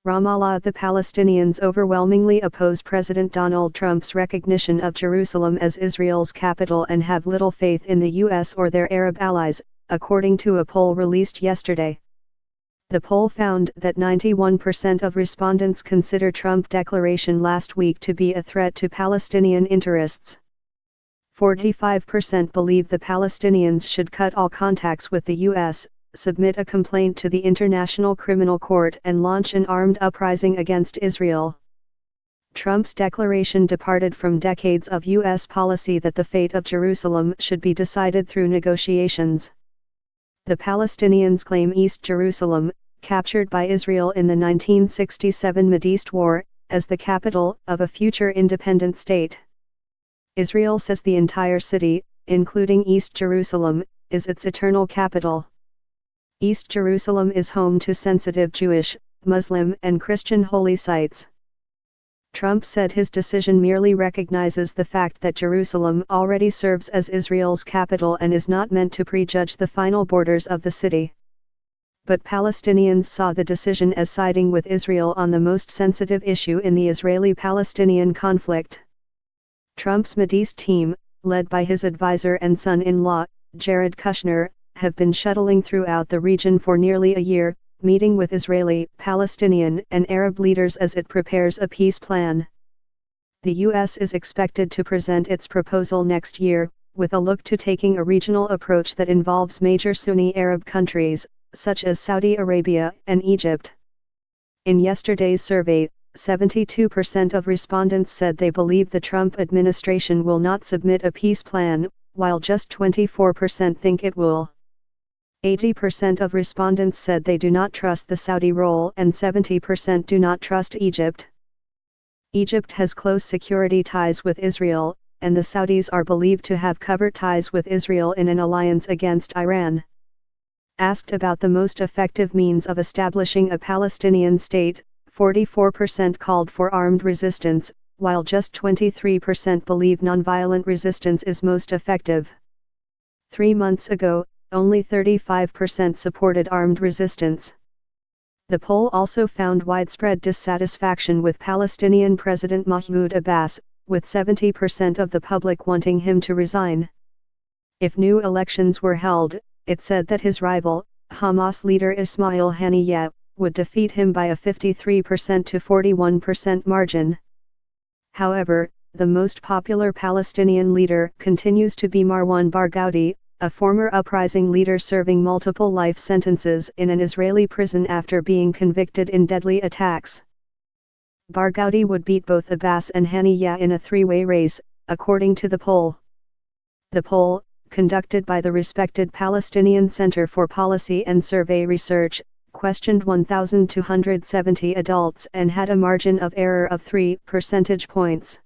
Ramallah. The Palestinians overwhelmingly oppose President Donald Trump's recognition of Jerusalem as Israel's capital and have little faith in the U.S. or their Arab allies, according to a poll released yesterday. The poll found that 91% of respondents consider Trump's declaration last week to be a threat to Palestinian interests. 45% believe the Palestinians should cut all contacts with the U.S., submit a complaint to the International Criminal Court and launch an armed uprising against Israel. Trump's declaration departed from decades of U.S. policy that the fate of Jerusalem should be decided through negotiations. The Palestinians claim East Jerusalem, captured by Israel in the 1967 Mideast War, as the capital of a future independent state. Israel says the entire city, including East Jerusalem, is its eternal capital. East Jerusalem is home to sensitive Jewish, Muslim and Christian holy sites. Trump said his decision merely recognizes the fact that Jerusalem already serves as Israel's capital and is not meant to prejudge the final borders of the city. But Palestinians saw the decision as siding with Israel on the most sensitive issue in the Israeli-Palestinian conflict. Trump's Mideast team, led by his advisor and son-in-law, Jared Kushner, have been shuttling throughout the region for nearly a year, meeting with Israeli, Palestinian and Arab leaders as it prepares a peace plan. The U.S. is expected to present its proposal next year, with a look to taking a regional approach that involves major Sunni Arab countries, such as Saudi Arabia and Egypt. In yesterday's survey, 72% of respondents said they believe the Trump administration will not submit a peace plan, while just 24% think it will. 80% of respondents said they do not trust the Saudi role and 70% do not trust Egypt. Egypt has close security ties with Israel, and the Saudis are believed to have covert ties with Israel in an alliance against Iran. Asked about the most effective means of establishing a Palestinian state, 44% called for armed resistance, while just 23% believe nonviolent resistance is most effective. 3 months ago, only 35% supported armed resistance. The poll also found widespread dissatisfaction with Palestinian President Mahmoud Abbas, with 70% of the public wanting him to resign. If new elections were held, it said that his rival, Hamas leader Ismail Haniyeh, would defeat him by a 53% to 41% margin. However, the most popular Palestinian leader continues to be Marwan Barghouti, a former uprising leader serving multiple life sentences in an Israeli prison after being convicted in deadly attacks. Barghouti would beat both Abbas and Haniyeh in a three-way race, according to the poll. The poll, conducted by the respected Palestinian Center for Policy and Survey Research, questioned 1,270 adults and had a margin of error of 3 percentage points.